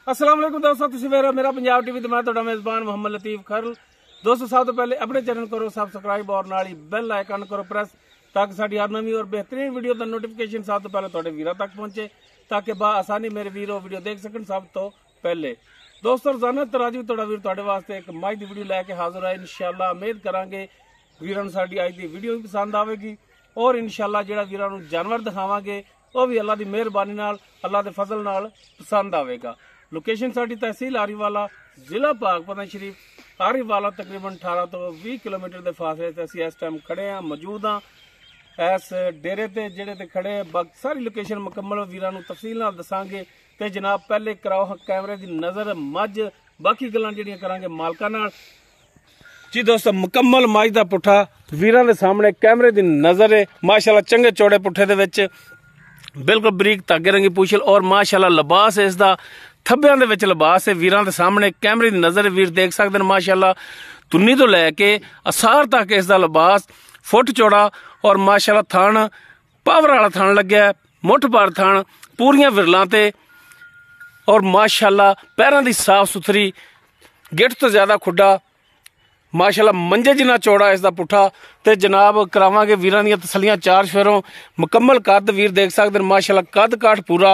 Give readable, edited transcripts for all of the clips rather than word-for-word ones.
अस्सलाम वालेकुम दोस्तों, तुसीं वेख रहे हो मेरा पंजाब टीवी ते मैं तुहाडा मेज़बान मोहम्मद लतीफ खरल। दोस्तों सब तो पहले अपने चैनल करो सबसक्राइब और नाल ही बेल आइकन करो प्रेस ताकि साडी हर नवीं और बेहतरीन वीडियो दा नोटिफिकेशन सब तो पहले तुहाडे वीरां तक पहुंचे ताकि बा आसानी मेरे वीर वीडियो देख सकन सब तो पहले। दोस्तों रोजाना तरह भी तुहाडा वीर तुहाडे वास्ते एक मज दी वीडियो लैके हाजिर है। इंशाअल्लाह उम्मीद करांगे वीरां नूं साडी अज दी वीडियो भी पसंद आवेगी और इंशाअल्लाह जिहड़ा वीरां नूं जानवर दिखावांगे वो भी अल्लाह दी मेहरबानी नाल अल्लाह दे फजल नाल पसंद आवेगा। लोकेशन साडी तहसील आरीवाला जिला पाकपतन शरीफ आरीवाला तकरीबन 18 तो 20 किलोमीटर के फासले से असीं इस टाइम खड़े हाँ मौजूद हाँ इस डेरे ते जेड़े ते खड़े सारी लोकेशन मुकम्मल वीरां नूं तफसील नाल दसांगे। ते जनाब पहले कराओ कैमरे की नज़र मज बाकी गल्लां जेड़ियां करांगे मालकां नाल। जी दोस्तों मुकम्मल मज दा पुट्ठा वीरां दे सामने कैमरे की नज़र है। माशाअल्लाह चंगे चौड़े पुट्ठे दे विच बिल्कुल बरीक धागे रंगी पूछल और माशाअल्लाह लिबास इसदा थब्बियां दे विच लिबास है। वीरां दे सामने कैमरे की नज़र वीर देख सकते हैं माशाअल्लाह तुन्नी तो लैके असार तक इसदा लिबास फुट चौड़ा और माशाअल्लाह थान पावर वाला थान लग्या मुठ भर थान पूरियां विरलां ते और माशाअल्लाह पैरां दी साफ सुथरी गिट तो ज्यादा खुड्डा माशाअल्लाह मंजे जिन्ना चौड़ा इसदा पुट्ठा। ते जनाब करावांगे वीरां दीयां तसल्लियां चार फेरों मुकम्मल कद वीर देख सकते हैं माशाअल्लाह कद काठ पूरा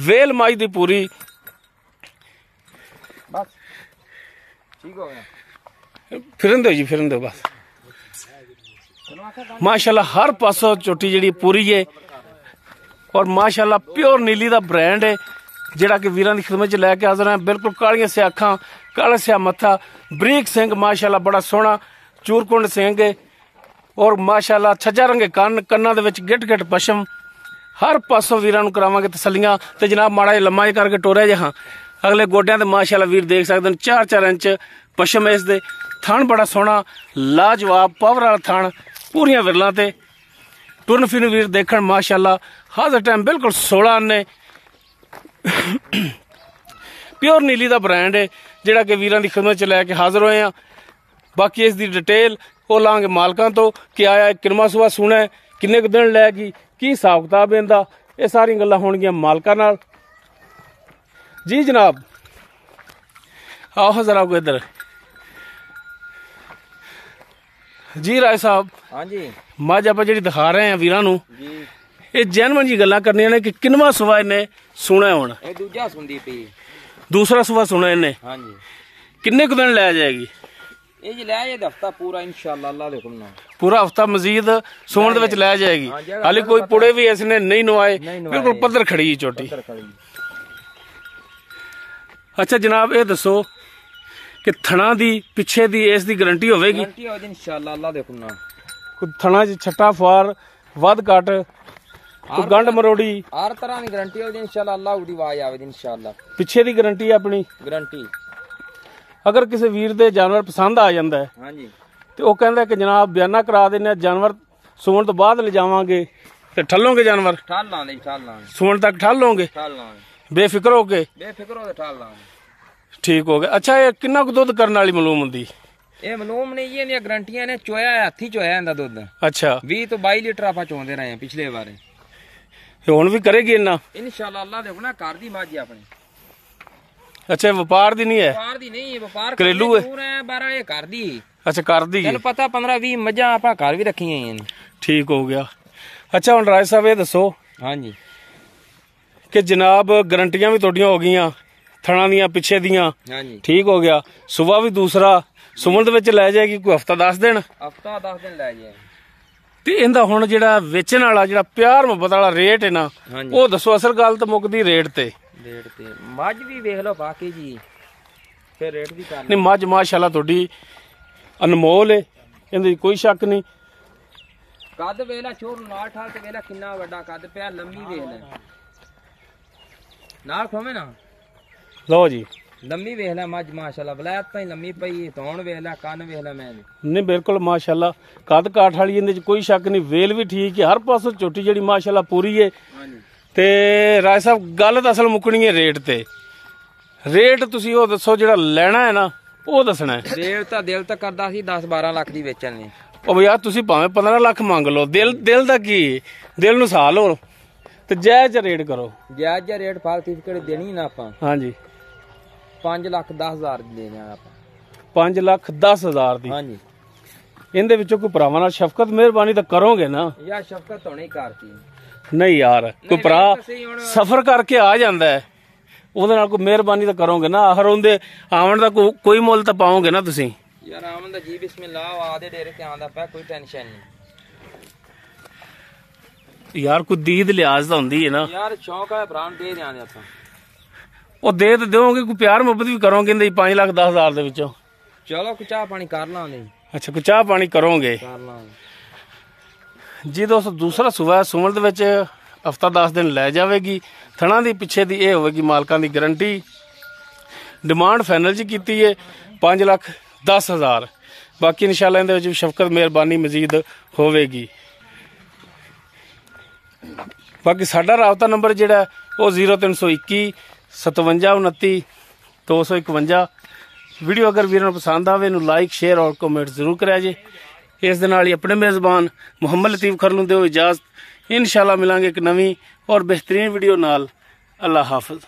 वेल माई दी पूरी बस ठीक हो गया फिरन दो जी फिरन दो बस माशाअल्लाह हर पासों चोटी जी पूरी है और माशाअल्लाह प्योर नीली का ब्रांड है जिहड़ा कि वीरां दी खिदमत च लैके हाज़र है। बिल्कुल कालियां से अखां काला सिया मत्था बरीक सिंह माशाअल्लाह बड़ा सोहना चूरकुंड सिंह है और माशाअल्लाह छज्जा रंगे कन्ना दे विच गिट गिट पशम हर पासों वीरां नूं करावांगे तसल्लियां। ते जनाब माड़ा जिहा लम्मा जिहा करके टोरिया जिहा अगले गोड्या ते माशाअल्लाह वीर देख सकते हैं 4-4 इंच पशम इस दे थान बड़ा सोहना लाजवाब पावर वाला थान पूरियां विरलां ते टुरन फिरन वीर देखण माशाअल्लाह हाज़र टाइम बिल्कुल 16 आने प्योर नीली का ब्रांड है जिहड़ा कि वीरां दी खिदमत च लैके हाज़र होए हैं। बाकी इस दी डिटेल वो लांगे मालकां तो कि आया किन्ना सुबह सुना है किन्ने क दिन लैगी की हिसाब किताब इहदा ये सारी गल्लां होणगियां मालकां नाल। जी जनाब आओ जरा को इधर जी राय साहब। हाँ जी मज आप जी दिखा रहे हैं वीरां नूं जी ये जैनवन जी गल्लां करनियां ने कि किनवा सुबह इन्हें सुना है हुण ये दूजा सुनदी पई दूसरा सुबह सुना इन्हें हाँ जी किन्ने क दिन लै जाएगी ये जी लै ये हफ्ता पूरा इंशाअल्लाह अल्लाह दे हुक्म नाल पूरा हफ्ता मजीद सुमन दे विच लै जाएगी। हाले कोई पुड़े भी इसने नहीं नवाए बिल्कुल पद्धर खड़ी है चोटी। अच्छा जनाब ये दसो कि थणा दी पिछे दी इस दी गारंटी होवेगी गारंटी हो जी इंशाअल्लाह अल्लाह दे हुक्म नाल कोई थणा च छट्टा फार वध घट कोई गंढ मरोड़ी हर तरह की गारंटी हो जी इंशाअल्लाह अल्लाह दी आवाज आवे जी इंशाअल्लाह पिछे दी गारंटी अपनी गारंटी। अगर किसी वीर दे जानवर पसंद आ जाता है हाँ जी तो वह कहता है कि जनाब बयाना करा देने जानवर सुवन तो बाद ले जावांगे ते ठल्लोगे जानवर ठाल लाने ठाल लाने सुवन तक ठल लोगे ठाल लाने बेफिक्र होके बेफिक्र हो ठाल लाने ठीक हो गया। अच्छा ये किन्ना कुछ दुध करने वाली मालूम होंदी ये मालूम नहीं ये गारंटियां ने चोया हाथी चोया इंदा दुध अच्छा 20 तो 22 लीटर आप चोंदे रहे हैं पिछले बारे हुण भी करेगी इन्ना इंशाअल्लाह अल्लाह दे हुक्म नाल कर दी माजी अपने। अच्छा व्यापार दी नहीं है व्यापार दी नहीं व्यापार घरेलू है दूर है 12 ये कर दी अच्छा कर दी तेन पता 15-20 मज्जां आप घर भी रखी हैं ठीक हो गया। अच्छा हुण राय साहब ये दसो हाँ जी कि जनाब गारंटियां भी तुहाडियां हो गईयां थणा दियां पिछे दियां हाँ जी ठीक हो गया सुबह भी दूसरा सुमन दे विच लै जाएगी कोई हफ्ता 10 दिन हफ्ता 10 दिन लै जाए ते इंदा हुण जिहड़ा वेचण वाला जिहड़ा प्यार मुहब्बत वाला रेट है ना हाँ जी वो दसो असल गल तो मुकदी रेट ते मज भी वेख लो बाकी जी फिर रेट भी कर नहीं मज माशाअल्लाह तुहाडी अनमोल है इंदे कोई शक नहीं। कद वेला छोर नाल ठाल ते वेला किन्ना वड्डा कद पिया लम्मी वेख ले नाल खोवे ना लो जी लम्मी वेख ले मज माशाअल्लाह वलैत ताई लम्मी पई तौण वेख ले कन वेख ले मैं नहीं बिल्कुल माशाअल्लाह कद काठ वाली इंदे कोई शक नहीं वेल भी ठीक है हर पासों चोटी जिहड़ी माशाअल्लाह पूरी है। हाँ जी ते राय साहब गल तो असल मुकनी है रेट ते रेट तुसी वो दसो जिहड़ा लेना है ना वो दसना है रेट तो दिल तक करदा सी 10-12 लाख दी बेचण ने ओ यार तुसी भावें 15 लाख मंग लो दिल दा की दिल नूं साल हो तो जायज रेट करो जायज रेट फालतू किहड़े देनी ना आपां हाँ जी 5,10,000 ਦੀ ਦੇਣੇ ਆ ਆਪਾਂ 5,10,000 ਦੀ। ਹਾਂਜੀ ਇਹਦੇ ਵਿੱਚੋਂ ਕੋਈ ਭਰਾਵਾਂ ਨਾਲ ਸ਼ਫਕਤ ਮਿਹਰਬਾਨੀ ਤਾਂ ਕਰੋਗੇ ਨਾ? ਯਾਰ ਸ਼ਫਕਤ ਹੋਣੀ ਕਰਤੀ ਨਹੀਂ ਯਾਰ, ਕੋਈ ਭਰਾ ਅਸੀਂ ਹੁਣ ਸਫਰ ਕਰਕੇ ਆ ਜਾਂਦਾ ਹੈ, ਉਹਦੇ ਨਾਲ ਕੋਈ ਮਿਹਰਬਾਨੀ ਤਾਂ ਕਰੋਗੇ ਨਾ? ਆਖਰ ਉਹਦੇ ਆਉਣ ਦਾ ਕੋਈ ਮੁੱਲ ਤਾਂ ਪਾਓਗੇ ਨਾ ਤੁਸੀਂ? ਯਾਰ ਆਮਨ ਦਾ ਜੀ ਬਿਸਮਿਲ੍ਲਾ ਆਦੇ ਡੇਰੇ ਤੇ ਆਂਦਾ ਪਿਆ, ਕੋਈ ਟੈਨਸ਼ਨ ਨਹੀਂ ਯਾਰ। ਕੋਈ ਦੀਦ ਲਿਹਾਜ਼ ਤਾਂ ਹੁੰਦੀ ਹੈ ਨਾ ਯਾਰ, ਸ਼ੌਂਕ ਹੈ ਭਰਾ ਨੂੰ ਦੇ ਦਿਆਂਗੇ ਆਪਾਂ। ਉਹ ਦੇ ਤਾਂ ਦਿਓਗੇ, ਕੋਈ ਪਿਆਰ ਮੁਹੱਬਤ ਵੀ ਕਰੋਗੇ ਇਹਦੇ 5,10,000 ਦੇ ਵਿੱਚੋਂ? ਚਲੋ ਕੁ ਚਾਹ ਪਾਣੀ ਕਰ ਲਾਂਗੇ। ਅੱਛਾ, ਕੋਈ ਚਾਹ ਪਾਣੀ ਕਰੋਗੇ? ਕਰ ਲਾਂਗੇ ਜੀ ਦੋਸਤੋ, ਦੂਸਰਾ ਸੂਆ ਸੁਮਲ ਦੇ ਵਿੱਚ ਹਫਤਾ 10 ਦਿਨ ਲੈ ਜਾਵੇਗੀ। ਥਣਾ ਦੀ ਪਿੱਛੇ ਦੀ ਇਹ ਹੋਵੇਗੀ ਮਾਲਕਾਂ ਦੀ ਗਰੰਟੀ। ਡਿਮਾਂਡ ਫਾਈਨਲ 'ਚ ਕੀਤੀ ਹੈ 5,10,000। ਬਾਕੀ ਇਨਸ਼ਾਅੱਲਾ ਇਹਦੇ ਵਿੱਚ ਸ਼ਫਕਤ ਮਿਹਰਬਾਨੀ ਮਜ਼ੀਦ ਹੋਵੇਗੀ। ਬਾਕੀ ਸਾਡਾ ਰਾਬਤਾ ਨੰਬਰ ਜਿਹੜਾ ਉਹ 0321 57 29 251। ਵੀਡੀਓ ਅਗਰ ਵੀਰਾਂ ਨੂੰ ਪਸੰਦ ਆਵੇ ਇਹਨੂੰ ਲਾਈਕ ਸ਼ੇਅਰ ਔਰ ਕਮੈਂਟ ਜ਼ਰੂਰ ਕਰਿਆ ਜੇ। ਇਸ ਦੇ ਨਾਲ ਹੀ ਆਪਣੇ ਮੇਜ਼ਬਾਨ ਮੁਹੰਮਦ ਲਤੀਫ ਖਰ ਨੂੰ ਦਿਓ ਇਜਾਜ਼ਤ। ਇਨਸ਼ਾਅੱਲਾ ਮਿਲਾਂਗੇ ਇੱਕ ਨਵੀਂ ਔਰ ਬਿਹਤਰੀਨ ਵੀਡੀਓ ਨਾਲ। ਅੱਲਾ ਹਾਫਿਜ਼।